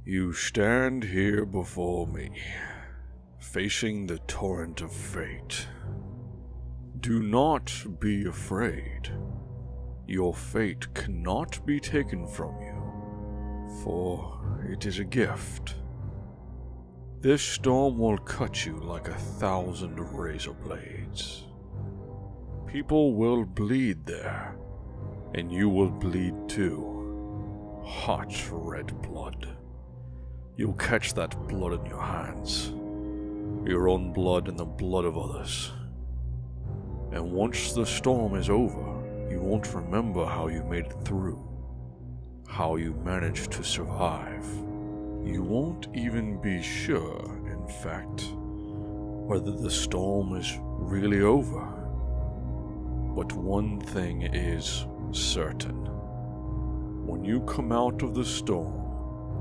You stand here before me, facing the torrent of fate. Do not be afraid. Your fate cannot be taken from you, for it is a gift. This storm will cut you like 1,000 razor blades. People will bleed there, and you will bleed too. Hot red blood. You'll catch that blood in your hands. Your own blood and the blood of others. And once the storm is over, you won't remember how you made it through. How you managed to survive. You won't even be sure, in fact, whether the storm is really over. But one thing is certain. When you come out of the storm,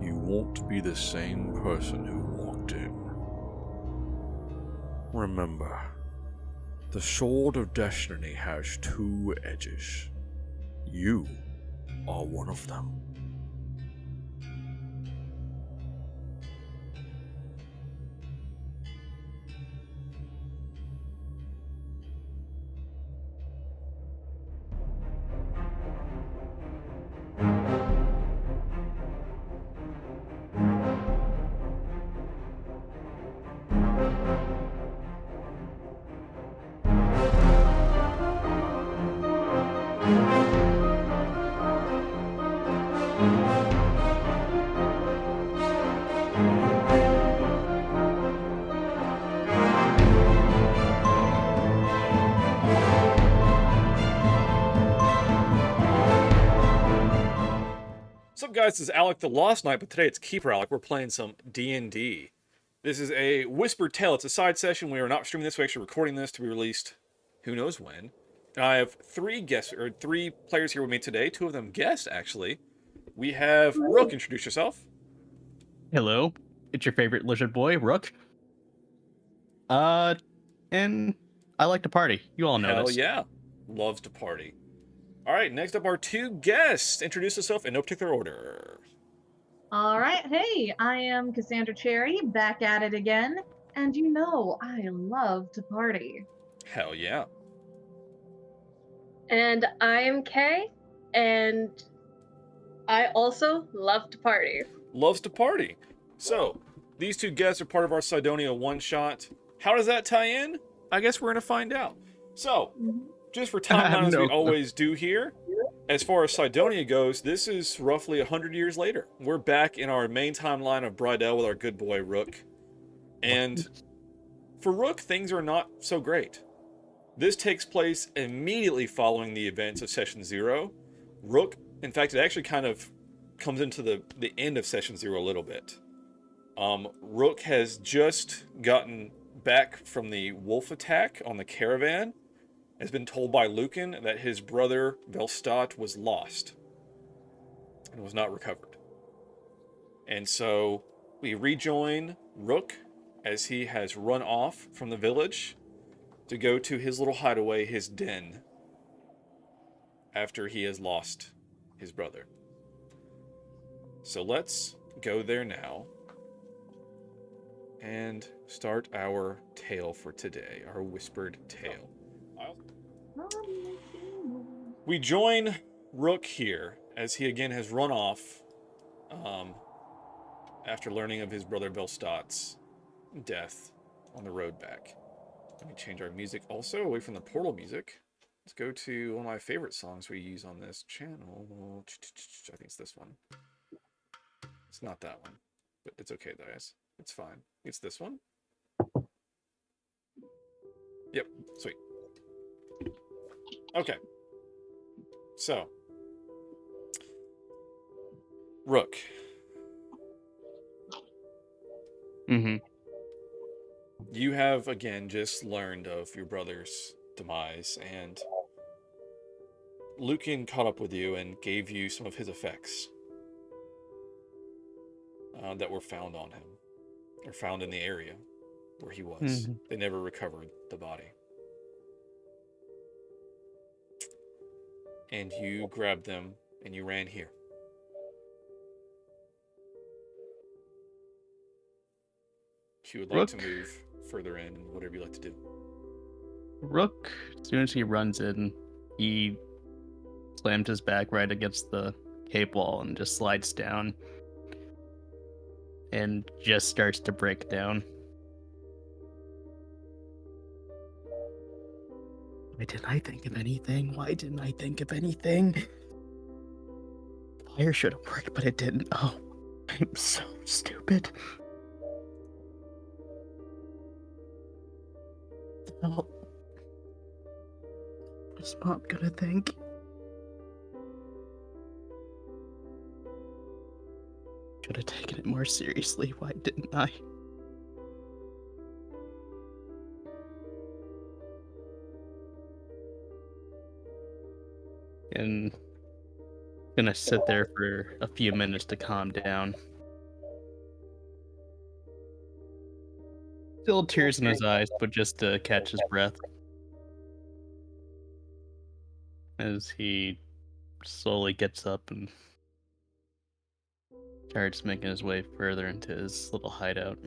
you won't be the same person who walked in. Remember, the sword of destiny has 2 edges. You are one of them. What's up, guys? This is Alek the Lost Knight, but today it's Keeper Alek. We're playing some D&D. This is a Whispered Tale. It's a side session. We are not streaming this. We're actually recording this to be released who knows when. And I have 3 players here with me today. 2 of them guests, actually. We have Rook. Introduce yourself. Hello, it's your favorite lizard boy, Rook. And I like to party. You all know Hell this. yeah. Loves to party. All right, next up are 2 guests. Introduce yourself in no particular order. All right, hey, I am Kassandra Cherry, back at it again, and you know I love to party. Hell yeah. And I am Kay, and I also love to party. Loves to party. So, these 2 guests are part of our Cydonia one-shot. How does that tie in? I guess we're going to find out. So, just for timeline, as we always do here, as far as Cydonia goes, this is roughly 100 years later. We're back in our main timeline of Brydell with our good boy Rook. And for Rook, things are not so great. This takes place immediately following the events of Session 0. Rook, in fact, it actually kind of comes into the end of Session 0 a little bit. Rook has just gotten back from the wolf attack on the caravan, has been told by Lucan that his brother Velstadt was lost and was not recovered. And so we rejoin Rook as he has run off from the village to go to his little hideaway, his den, after he has lost his brother. So let's go there now and start our tale for today, our whispered tale. We join Rook here as he again has run off after learning of his brother Velstadt's death on the road back. Let me change our music also away from the portal music. Let's go to one of my favorite songs we use on this channel. I think it's this one. It's not that one, but it's okay, guys. It's fine. It's this one. Yep, sweet. Okay. So, Rook. You have, again, just learned of your brother's demise, and Lucan caught up with you and gave you some of his effects that were found on him, or found in the area where he was. They never recovered the body. And you grabbed them and you ran here. Q would like to move further in, whatever you like to do. Rook, as soon as he runs in, he slams his back right against the cave wall and just slides down and just starts to break down. Why didn't I think of anything? Why didn't I think of anything? Fire should have worked, but it didn't. Oh, I'm so stupid. Oh. What's Mom gonna think? Should have taken it more seriously. Why didn't I? And gonna sit there for a few minutes to calm down. Still tears in his eyes, but just to catch his breath. As he slowly gets up and starts making his way further into his little hideout.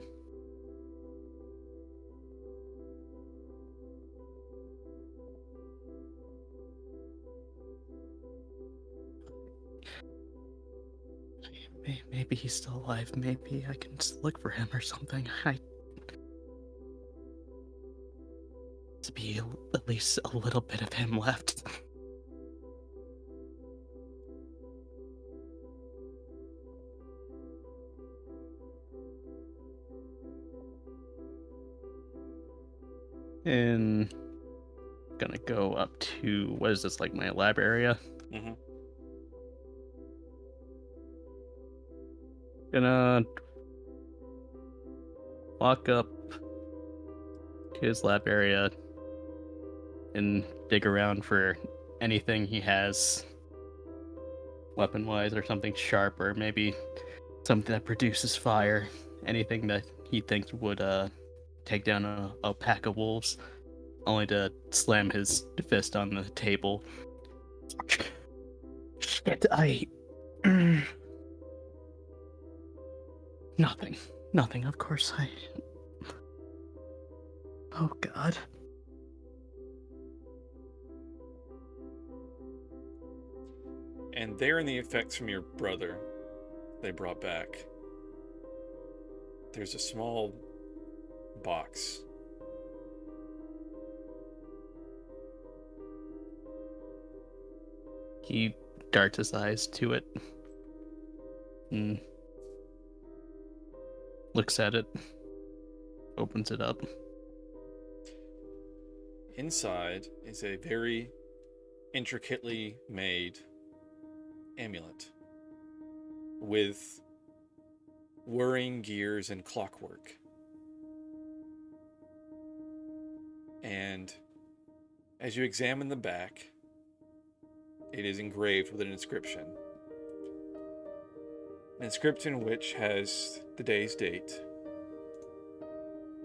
Maybe he's still alive. Maybe I can just look for him or something. To be at least a little bit of him left. And gonna go up to, what is this, like my lab area? Mm-hmm. Gonna walk up to his lab area and dig around for anything he has weapon-wise, or something sharp, or maybe something that produces fire. Anything that he thinks would take down a pack of wolves, only to slam his fist on the table. Shit, Nothing, of course Oh, God. And they're in the effects from your brother they brought back. There's a small box. He darts his eyes to it and looks at it, opens it up. Inside is a very intricately made amulet with whirring gears and clockwork. And as you examine the back, it is engraved with an inscription. An inscription which has the day's date.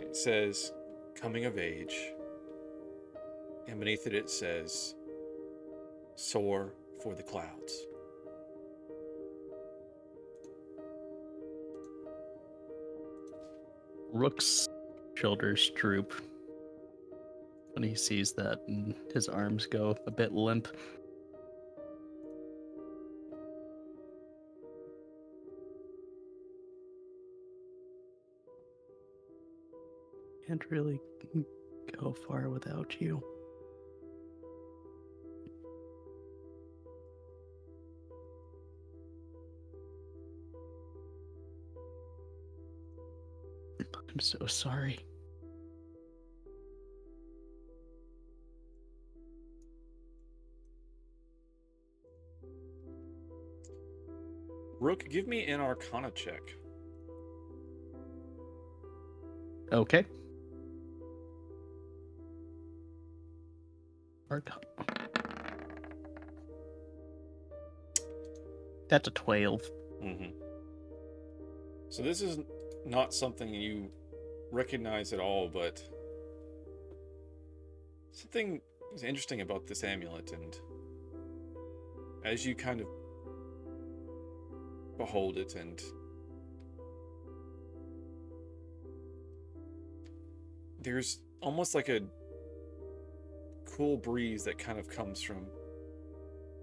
It says, coming of age. And beneath it, it says, soar for the clouds. Rook's shoulders droop when he sees that, and his arms go a bit limp. Can't really go far without you. I'm so sorry. Rook, give me an Arcana check. Okay. Arcana. That's a 12. Mm-hmm. So this is not something you recognize at all, but something is interesting about this amulet, and as you kind of behold it and there's almost like a cool breeze that kind of comes from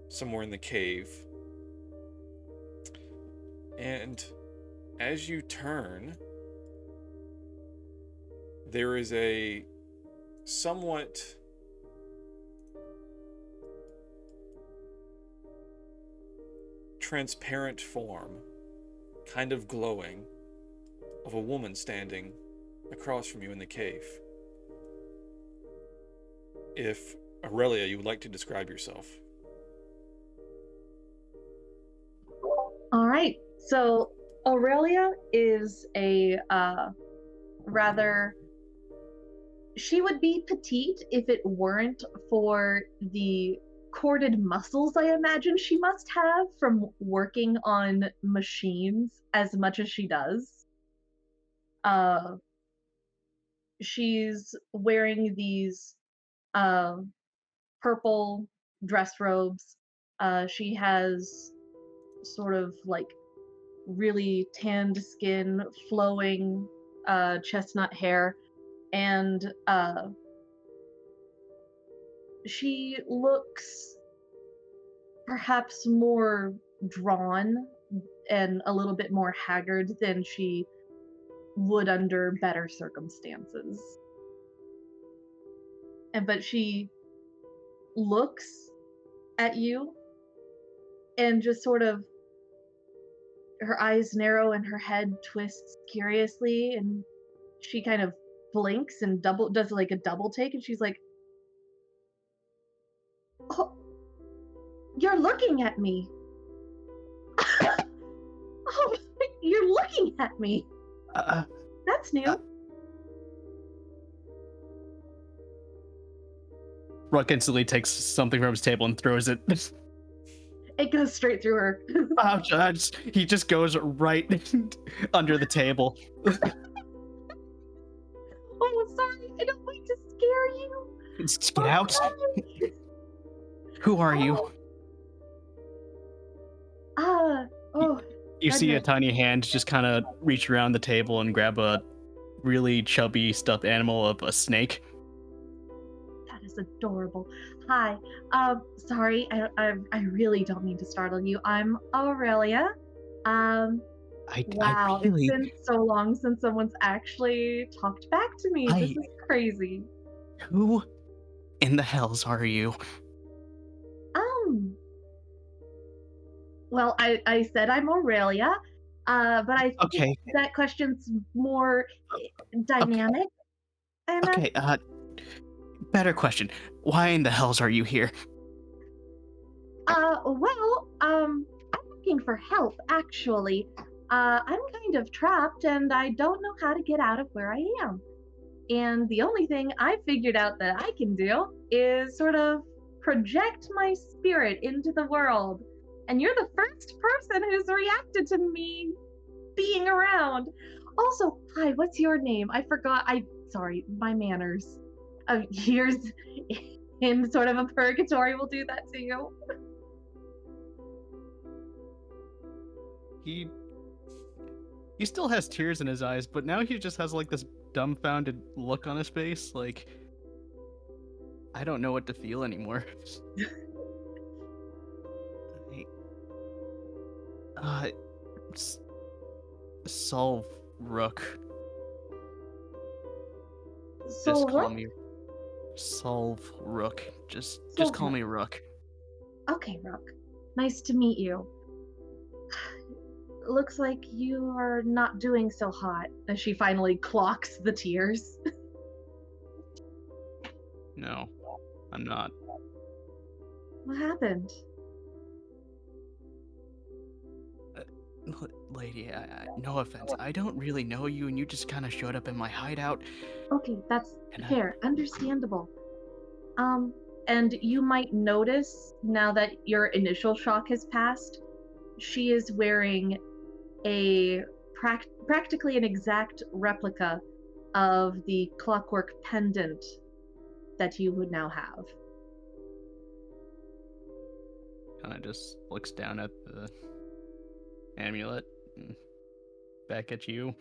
somewhere in the cave. And as you turn, there is a somewhat transparent form, kind of glowing, of a woman standing across from you in the cave. If, Aurelia, you would like to describe yourself. All right. So Aurelia is a rather. She would be petite if it weren't for the corded muscles I imagine she must have from working on machines as much as she does. She's wearing these purple dress robes. She has sort of like really tanned skin, flowing chestnut hair, and she looks perhaps more drawn and a little bit more haggard than she would under better circumstances. But she looks at you and just sort of, her eyes narrow and her head twists curiously, and she kind of blinks and does like a double take, and she's like, "Oh, you're looking at me." "Oh, you're looking at me." That's new. Ruck instantly takes something from his table and throws it. It goes straight through her. He just goes right under the table. Oh, sorry. I don't mean to scare you. Get out. Who are you? You see a tiny hand just kind of reach around the table and grab a really chubby stuffed animal of a snake. That is adorable. Hi. Sorry. I really don't mean to startle you. I'm Aurelia. Wow. Really... It's been so long since someone's actually talked back to me. This is crazy. Who in the hells are you? Well, I said I'm Aurelia, but I think that question's more dynamic. Okay, better question. Why in the hells are you here? Well, I'm looking for help, actually. I'm kind of trapped, and I don't know how to get out of where I am. And the only thing I figured out that I can do is sort of project my spirit into the world. And you're the first person who's reacted to me being around. Also, hi, what's your name? I forgot. Sorry, my manners. Years in sort of a purgatory will do that to you. He still has tears in his eyes, but now he just has like this dumbfounded look on his face, like, I don't know what to feel anymore. Solve Rook. Just call me Solve Rook. Just call me Rook. Okay, Rook. Nice to meet you. Looks like you are not doing so hot. As she finally clocks the tears. No, I'm not. What happened? Lady, no offense. I don't really know you, and you just kind of showed up in my hideout. Okay, that's fair. Understandable. And you might notice, now that your initial shock has passed, she is wearing a practically an exact replica of the clockwork pendant that you would now have. Kind of just looks down at the amulet and back at you.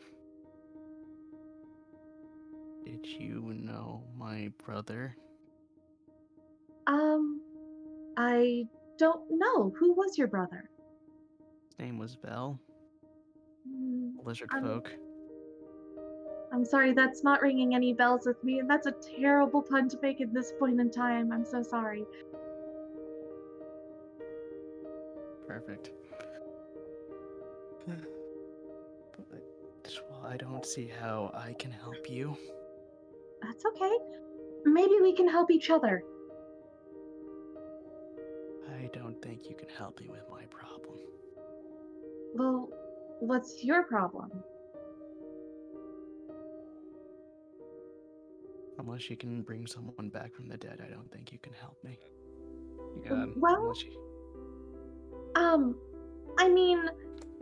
Did you know my brother? I don't know. Who was your brother? His name was Vel. Hmm, Lizard I'm- folk. I'm sorry, that's not ringing any bells with me, and that's a terrible pun to make at this point in time. I'm so sorry. Perfect. But well, I don't see how I can help you. That's okay. Maybe we can help each other. I don't think you can help me with my problem. Well, what's your problem? Unless you can bring someone back from the dead, I don't think you can help me. Well, Unless you... I mean,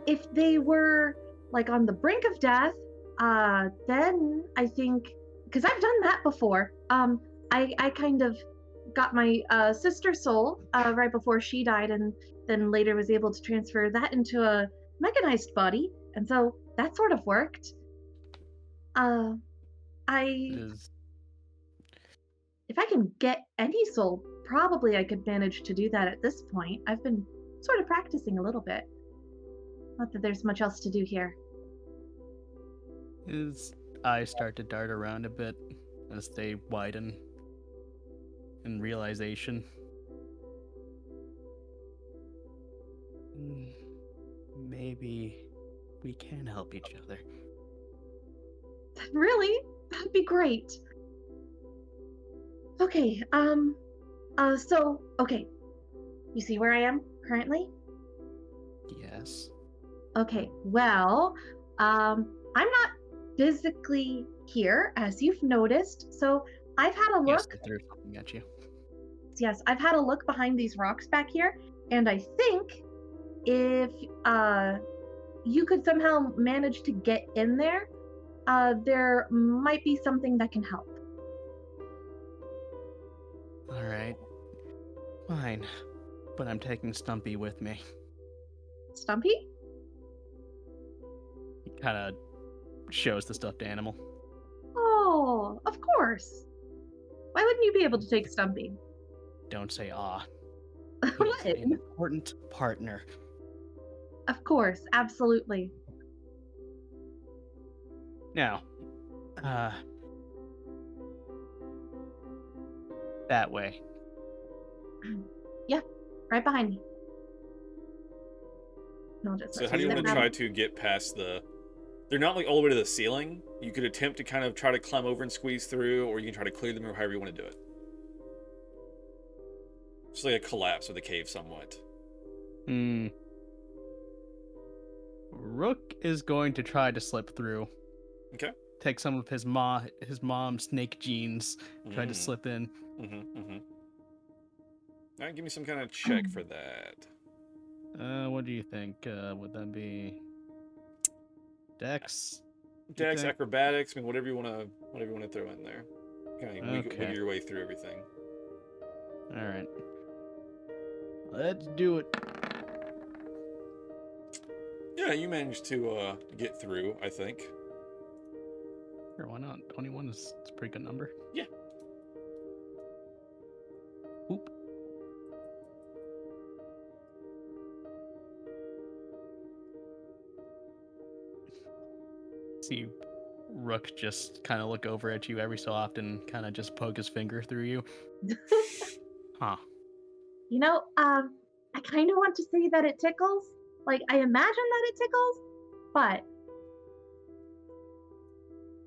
if they were like on the brink of death, then I think, because I've done that before. I kind of got my sister's soul right before she died, and then later was able to transfer that into a mechanized body, and so that sort of worked. If I can get any soul, probably I could manage to do that at this point. I've been sort of practicing a little bit. Not that there's much else to do here. His eyes start to dart around a bit as they widen in realization. Maybe we can help each other. Really? That'd be great. Okay, okay. You see where I am currently? Yes. Okay, well, I'm not physically here, as you've noticed, so I've had a Yes, look. I threw something at you. Yes, I've had a look behind these rocks back here, and I think if you could somehow manage to get in there, there might be something that can help. Alright. Fine. But I'm taking Stumpy with me. Stumpy? He kind of shows the stuffed animal. Oh, of course. Why wouldn't you be able to take Stumpy? Don't say ah. What? He's an important partner. Of course, absolutely. Now, that way. Yeah, right behind me. And I'll just So how do you want to try to get past the... They're not like all the way to the ceiling. You could attempt to kind of try to climb over and squeeze through, or you can try to clear them, or however you want to do it. It's like a collapse of the cave somewhat. Rook is going to try to slip through. Okay. Take some of his mom's snake genes, try to slip in. All right, give me some kind of check for that. What do you think? Would that be Dex? Dex, acrobatics, I mean, whatever you want to throw in there. Kind of wiggle your way through everything. All right. Let's do it. Yeah, you managed to get through, I think. Sure, why not? 21 is a pretty good number. Yeah. Oop. See Rook just kind of look over at you every so often, kind of just poke his finger through you. Huh. You know, I kind of want to say that it tickles. Like, I imagine that it tickles, but...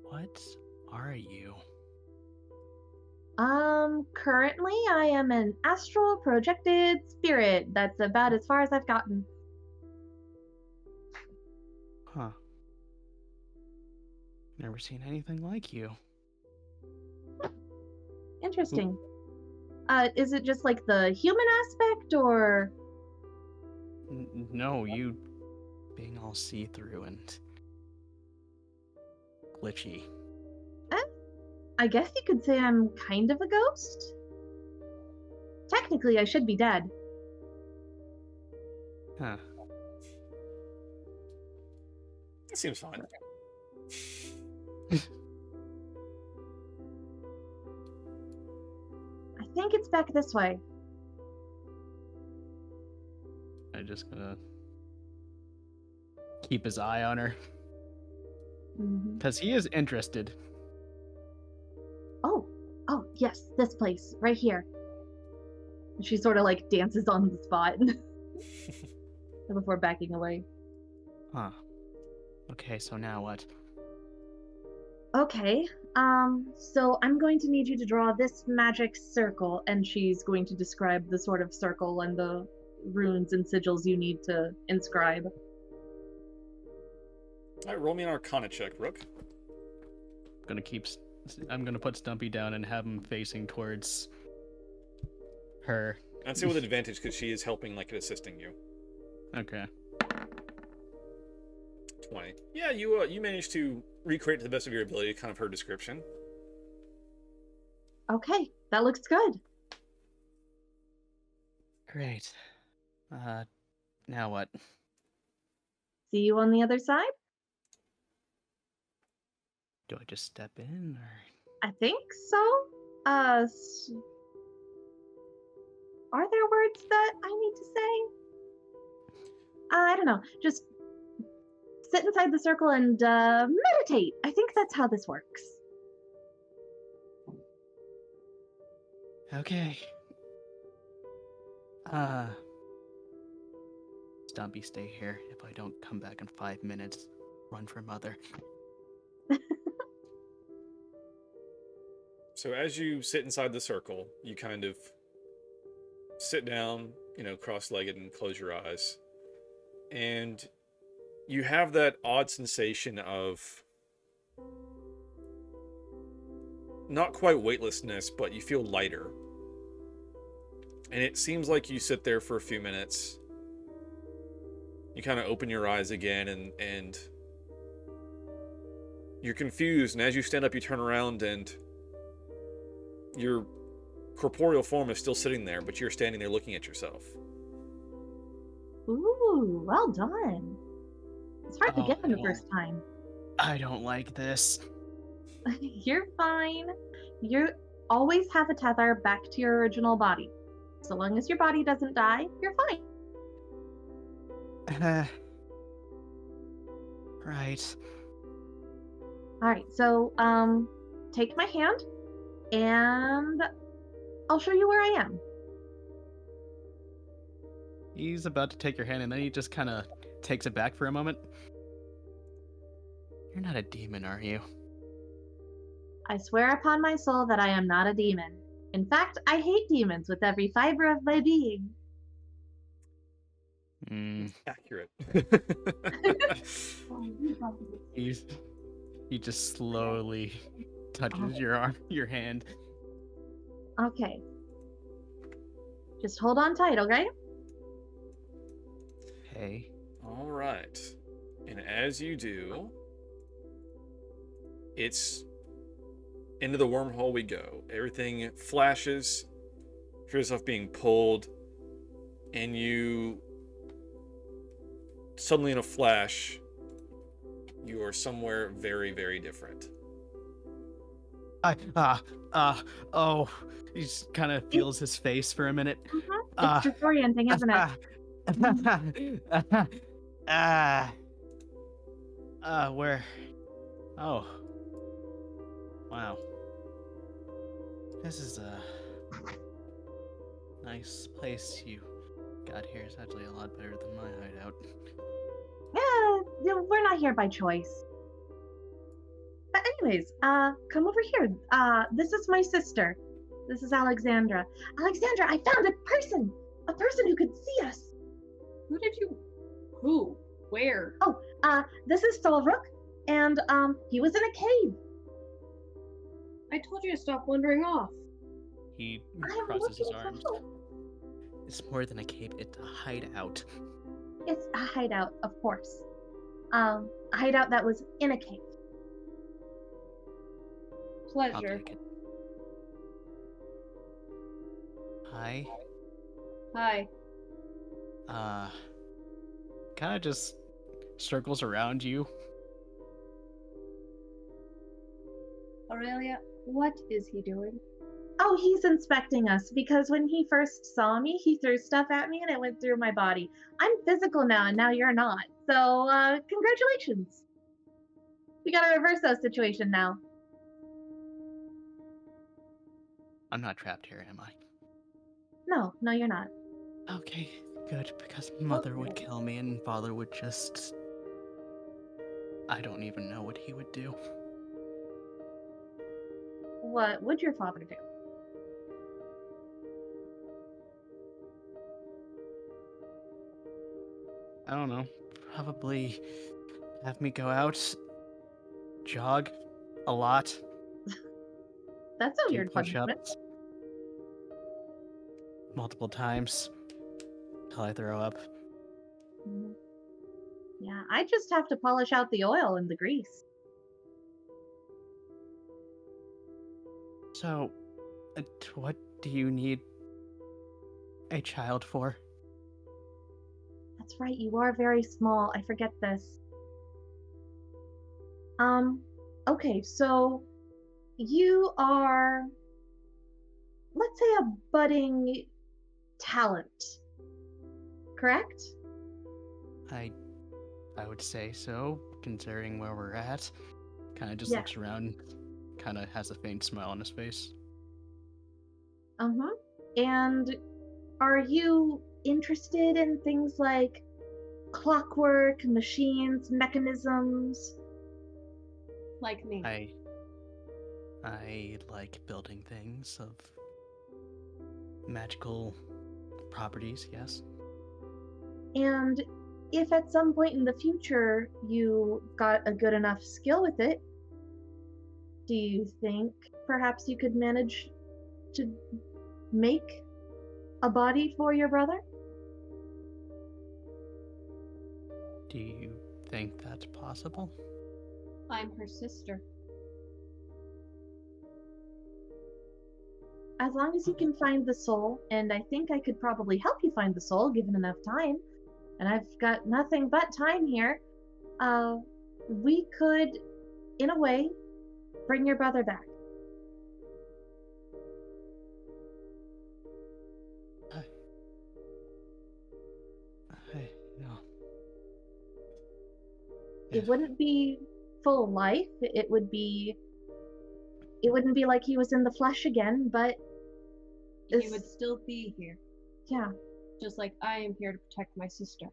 What are you? Currently I am an astral projected spirit. That's about as far as I've gotten. Huh. Never seen anything like you. Interesting. Is it just like the human aspect, or? No, you being all see-through and glitchy. I guess you could say I'm kind of a ghost. Technically, I should be dead. Huh. That seems fine. think it's back this way. I'm just gonna keep his eye on her. Because he is interested. Oh, yes, this place, right here. And she sort of like dances on the spot before backing away. Huh. Okay, so now what? Okay, so I'm going to need you to draw this magic circle, and she's going to describe the sort of circle and the runes and sigils you need to inscribe. Alright, roll me an Arcana check, Rook. I'm gonna put Stumpy down and have him facing towards her. I'd say with advantage because she is helping, like, assisting you. Okay. 20. Yeah, you managed to recreate to the best of your ability kind of her description. Okay, that looks good. Great. Now what? See you on the other side? Do I just step in, or? I think so. Are there words that I need to say? I don't know. Just sit inside the circle and meditate. I think that's how this works. Okay. Stumpy, stay here. If I don't come back in 5 minutes, run for mother. So as you sit inside the circle, you kind of sit down, cross-legged and close your eyes. And you have that odd sensation of not quite weightlessness, but you feel lighter. And it seems like you sit there for a few minutes. You kind of open your eyes again and you're confused. And as you stand up, you turn around and your corporeal form is still sitting there, but you're standing there looking at yourself. Ooh, well done. It's hard to get them the first time. I don't like this. You're fine. You always have a tether back to your original body. So long as your body doesn't die, you're fine. Right. Alright, so, take my hand, and I'll show you where I am. He's about to take your hand, and then he just kind of takes it back for a moment. You're not a demon, are you? I swear upon my soul that I am not a demon. In fact, I hate demons with every fiber of my being. Accurate. He just slowly touches your hand. Okay. Just hold on tight, okay? Hey. All right. And as you do, it's into the wormhole we go. Everything flashes, feel yourself being pulled, and you suddenly in a flash, you are somewhere very, very different. He just kind of feels his face for a minute. It's disorienting, isn't it? Where? Oh. Wow. This is a nice place you got here. It's actually a lot better than my hideout. Yeah, we're not here by choice. But anyways, come over here. This is my sister. This is Alexandra. Alexandra, I found a person who could see us. Who? Where? Oh, this is Solrook, and he was in a cave. I told you to stop wandering off. He crosses his arms. It's more than a cave, it's a hideout. It's a hideout, of course. A hideout that was in a cave. Pleasure. I'll take it. Hi. Hi. Kind of just circles around you. Aurelia, what is he doing? Oh, he's inspecting us because when he first saw me, he threw stuff at me and it went through my body. I'm physical now, and now you're not. So, congratulations. We gotta reverse that situation now. I'm not trapped here, am I? No, you're not. Okay, good, because mother would kill me and father would just... I don't even know what he would do. What would your father do? I don't know. Probably have me go out, jog a lot, That's a do weird punishment. push-ups multiple times till I throw up. Mhm. Yeah, I just have to polish out the oil and the grease. So, what do you need a child for? That's right, you are very small. I forget this. Okay, so you are, let's say, a budding talent, correct? I would say so, considering where we're at. Kind of just Yeah. looks around, kind of has a faint smile on his face. And are you interested in things like clockwork, machines, mechanisms? Like me. I like building things of magical properties, yes. And if at some point in the future you got a good enough skill with it, do you think perhaps you could manage to make a body for your brother? Do you think that's possible? I'm her sister. As long as you can find the soul, and I think I could probably help you find the soul given enough time, and I've got nothing but time here, we could, in a way, bring your brother back. No. It wouldn't be full life. It wouldn't be like he was in the flesh again, but He would still be here. yeah. Just like I am here to protect my sister.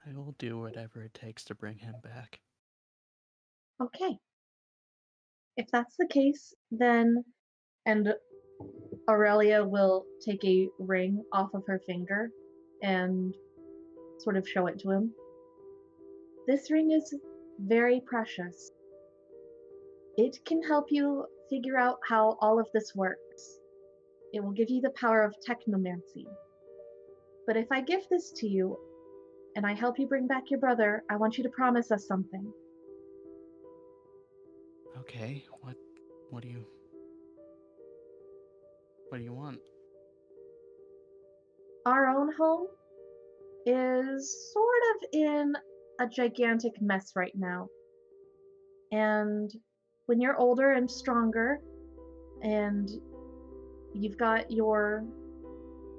I will do whatever it takes to bring him back. Okay. If that's the case, then, and Aurelia will take a ring off of her finger and sort of show it to him. This ring is very precious. It can help you figure out how all of this works. It will give you the power of technomancy. But if I give this to you, and I help you bring back your brother, I want you to promise us something. Okay, what do you want? Our own home is sort of in a gigantic mess right now. And when you're older and stronger, and you've got your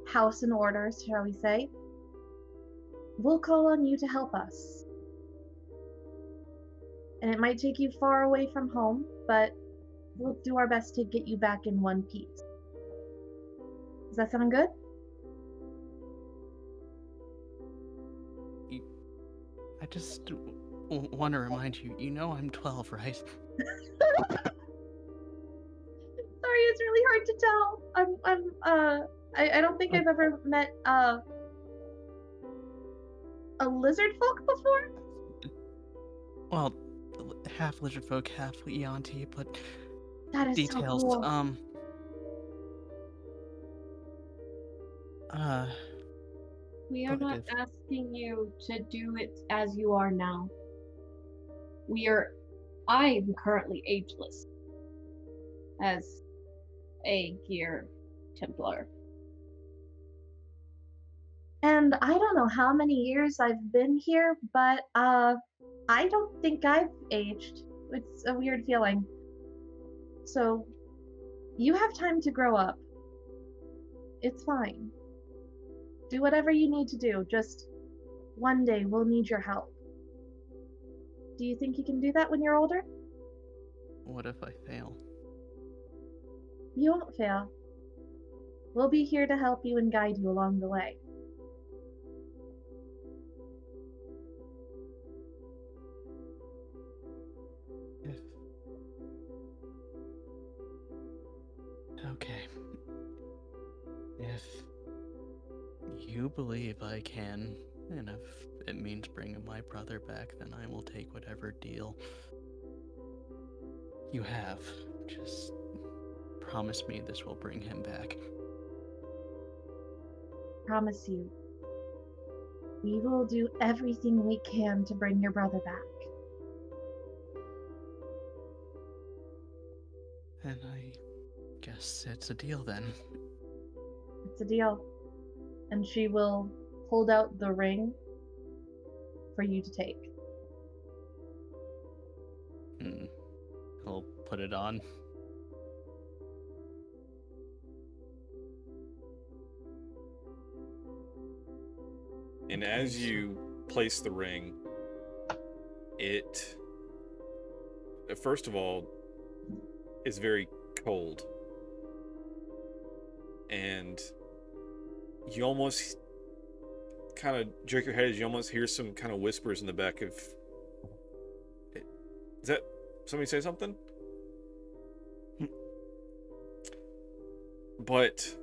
house in order, shall we say, we'll call on you to help us. And it might take you far away from home, but we'll do our best to get you back in one piece. Does that sound good? I just want to remind you, you know I'm 12, right? Sorry, it's really hard to tell. I don't think I've ever met a lizard folk before. Well, half lizard folk, half Eonti, but That is details. so cool. We are not But asking you to do it as you are now. I am currently ageless as a Gear Templar. And I don't know how many years I've been here, but I don't think I've aged It's a weird feeling. So, you have time to grow up. It's fine. Do whatever you need to do. Just one day we'll need your help. Do you think you can do that when you're older? What if I fail? You won't fail. We'll be here to help you and guide you along the way. Okay. If you believe I can, and if it means bringing my brother back, then I will take whatever deal you have. Just promise me this will bring him back. Promise you. We will do everything we can to bring your brother back. And I guess it's a deal then. It's a deal. And she will hold out the ring for you to take. I'll put it on. And as you place the ring, it, first of all, is very cold. And you almost kind of jerk your head as you almost hear some kind of whispers in the back of... Is that... Somebody say something? But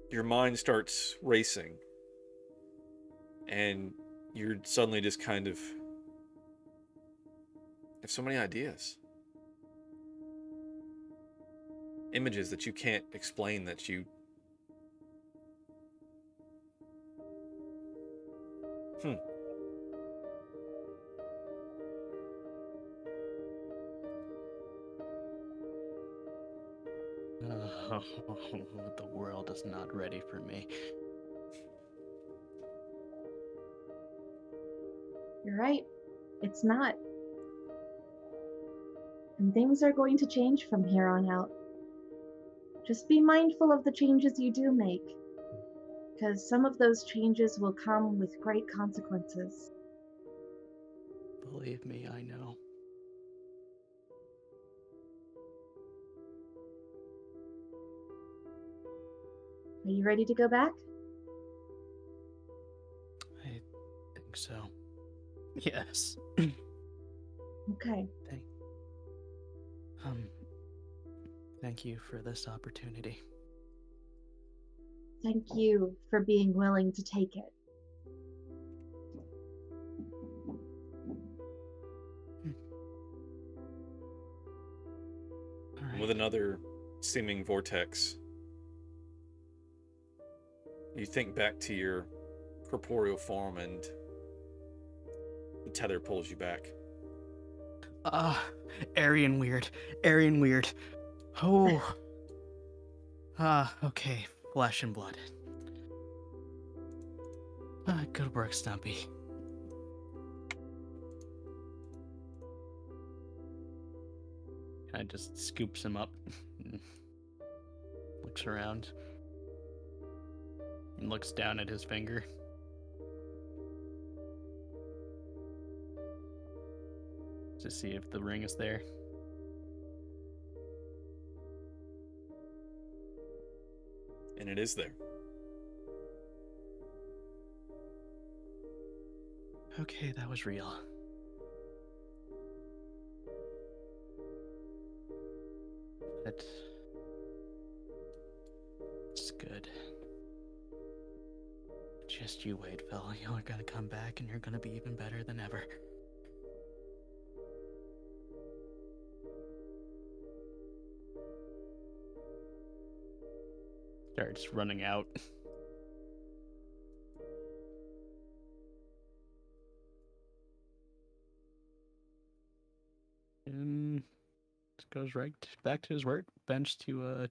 your mind starts racing. And you're suddenly just kind of... have so many ideas. Images that you can't explain, that you... The world is not ready for me. You're right. It's not. And things are going to change from here on out. Just be mindful of the changes you do make, because some of those changes will come with great consequences. Believe me, I know. Are you ready to go back? I think so. Yes. Okay. Thank you for this opportunity. Thank you for being willing to take it. And with another seeming vortex, you think back to your corporeal form and the tether pulls you back. Aryan weird. Aryan weird. Oh. Okay. Flesh and blood. Good work, Stumpy. I just scoops him up. Looks around. And looks down at his finger. To see if the ring is there. And it is there. Okay, that was real. But it's good. Just you wait, Phil. You're gonna come back and you're gonna be even better than ever. Starts running out. And goes right back to his work bench to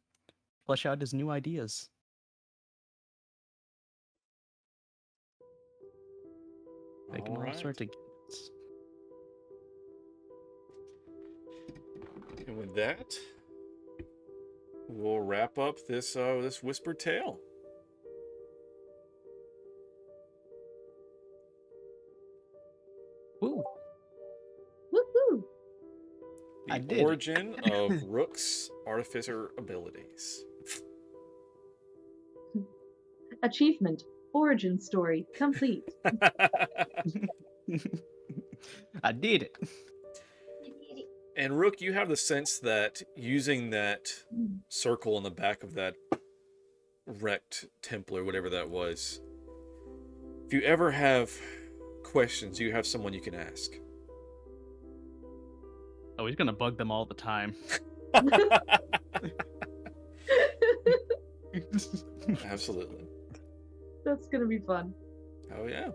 flesh out his new ideas. Making all sorts of gadgets. that will wrap up this this whispered tale. Woo. Woohoo! I The did it. origin of Rook's Artificer abilities. Achievement. Origin story complete. I did it. And Rook, you have the sense that using that circle in the back of that wrecked temple or whatever that was, if you ever have questions, you have someone you can ask. Oh, he's gonna bug them all the time. Absolutely. That's gonna be fun. Oh yeah.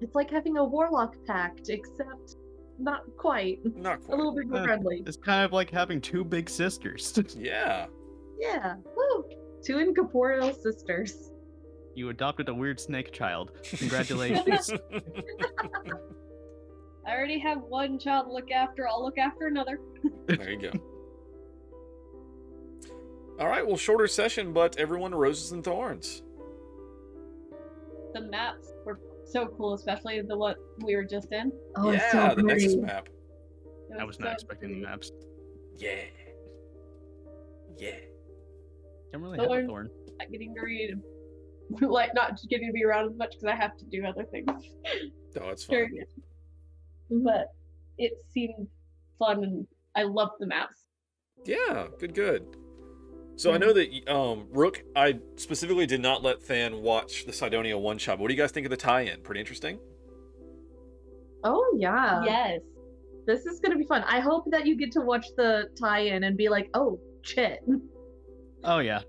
It's like having a warlock pact, except not quite. Not A quite. little bit more friendly. It's kind of like having two big sisters. Yeah. Yeah. Woo! Two incorporeal sisters. You adopted a weird snake child. Congratulations. I already have one child to look after. I'll look after another. There you go. All right, well, shorter session, but everyone roses and thorns. The maps were so cool, especially the one we were just in. Oh, it's Yeah, so the Nexus pretty. map. It I was not so expecting the pretty. maps. Yeah. Yeah. Don't really Thorn. have a thorn. Not getting to read, like not just getting to be around as much because I have to do other things. Oh, that's fine. Very good. But it seemed fun, and I loved the maps. Yeah, good. So I know that, Rook, I specifically did not let Than watch the Sidonia one-shot, but what do you guys think of the tie-in? Pretty interesting? Oh, yeah. Yes. This is gonna be fun. I hope that you get to watch the tie-in and be like, oh, shit. Oh yeah.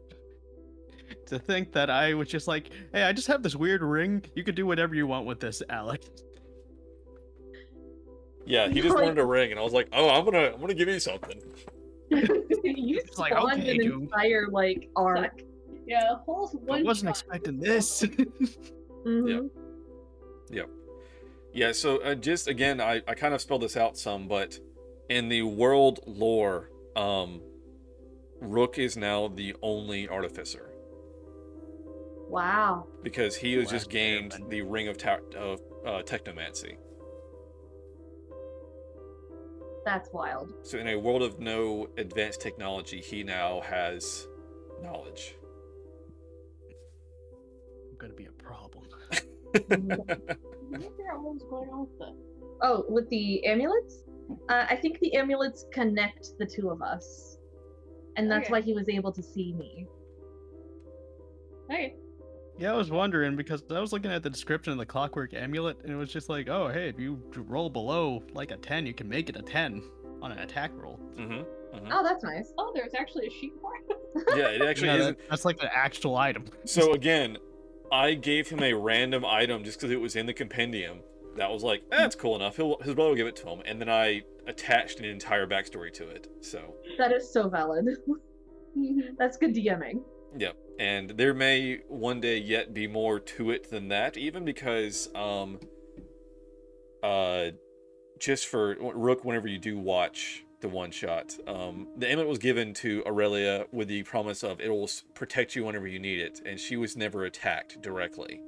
To think that I was just like, hey, I just have this weird ring. You could do whatever you want with this, Alek. Yeah, he just wanted a ring, and I was like, oh, I'm gonna give you something. You It's like, spawned okay, an dude. entire, like, arc. Yeah, whole I one. wasn't shot. expecting this. Mhm. Yeah, so just, again, I kind of spelled this out some, but in the world lore, Rook is now the only Artificer. Wow. Because he has just Last gained Airbender. the Ring of Technomancy. That's wild. So in a world of no advanced technology, he now has knowledge. Gonna be a problem. I can't figure out what was going on with that. Oh, with the amulets? I think the amulets connect the two of us. And that's Okay. why he was able to see me. Hey, Yeah, I was wondering because I was looking at the description of the clockwork amulet and it was just like, oh, hey, if you roll below like a 10, you can make it a 10 on an attack roll. Oh, that's nice. oh, there's actually a sheet for it. Yeah, it actually Yeah, isn't. that's like the actual item. So again, I gave him a random item just because it was in the compendium. That was like, that's cool enough. His brother will give it to him, and then I attached an entire backstory to it. So, That is so valid. That's good DMing. yeah. And there may one day yet be more to it than that, even because, just for Rook, whenever you do watch the one shot, the amulet was given to Aurelia with the promise of it will protect you whenever you need it, and she was never attacked directly.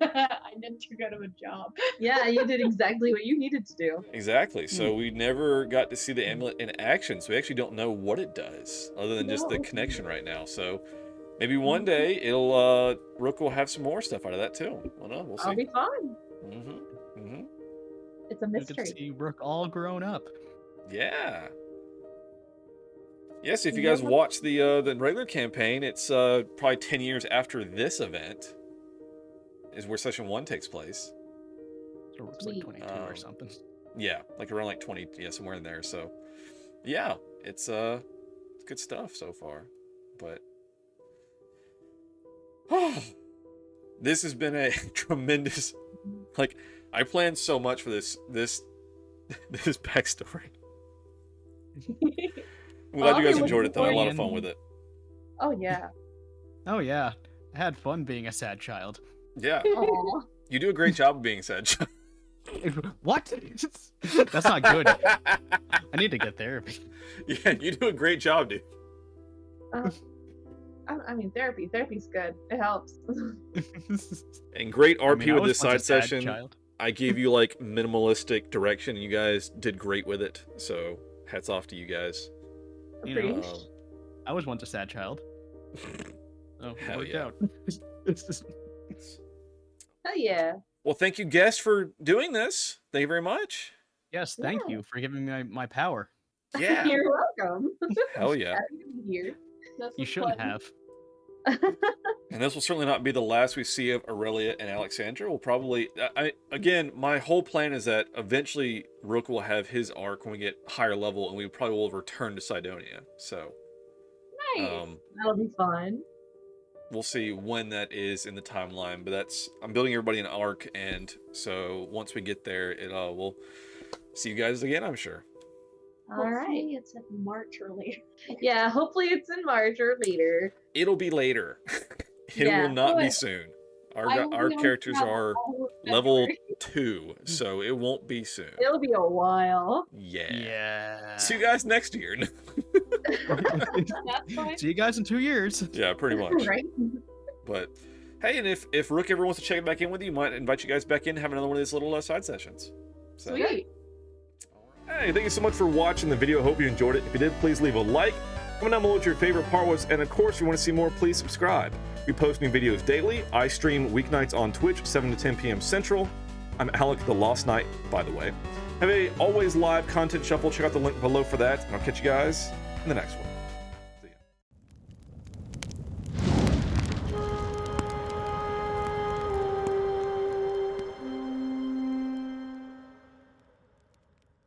I did too good of a job. Yeah, you did exactly what you needed to do. Exactly. So we never got to see the amulet in action, so we actually don't know what it does, other than just the No. connection right now. So maybe one day it'll Rook will have some more stuff out of that too. Well, no, we'll see. I'll be fine. It's a You mystery. can see Rook all grown up. Yeah. Yes, if you guys watch the regular campaign, it's probably 10 years after this event is where session 1 takes place. So Rook's like Sweet. 22 or something. Yeah, like around like 20, yeah, somewhere in there. So, yeah, it's good stuff so far. But this has been a tremendous, like, I planned so much for this backstory. I'm glad I'll you guys be enjoyed looking it though. I had a lot of forward- fun with it. Oh, yeah. Oh yeah, I had fun being a sad child. Yeah, Aw. you do a great job of being sad. What? That's not good. I need to get therapy. Yeah, you do a great job, dude. I mean, therapy's good. It helps. And great RP I with was this once a side sad session. child. I gave you like minimalistic direction, and you guys did great with it. So hats off to you guys. You know, Appreciate. I was once a sad child. Oh, it Hell worked yeah. out. Hell yeah. Well, thank you, guests, for doing this. Thank you very much. Yes, thank Yeah. you for giving me my power. Yeah. You're welcome. Hell yeah. Happy to be here. This You was shouldn't fun. have. And this will certainly not be the last we see of Aurelia and Alexandra. We'll probably, again, my whole plan is that eventually Rook will have his arc when we get higher level, and we probably will return to Cydonia. So, Nice. That'll be fun. we'll see when that is in the timeline. But I'm building everybody an arc, and so once we get there, we'll see you guys again, I'm sure. All right. Hopefully it's in March or later. Yeah, hopefully it's in March or later. It'll be later. It Yeah. will not be Good. soon. I Our will be on characters travel are all of level February. 2, so it won't be soon. It'll be a while. Yeah. Yeah. See you guys next year. That's fine. See you guys in 2 years. Yeah, pretty much. Right? But hey, and if Rook ever wants to check back in with you, might invite you guys back in and have another one of these little side sessions. So, Sweet. hey, thank you so much for watching the video. I hope you enjoyed it. If you did, please leave a like. Comment down below what your favorite part was, and of course, if you want to see more, please subscribe. We post new videos daily. I stream weeknights on Twitch, 7 to 10 p.m. Central. I'm Alek the Lost Knight, by the way. Have a always live content shuffle. Check out the link below for that, and I'll catch you guys in the next one.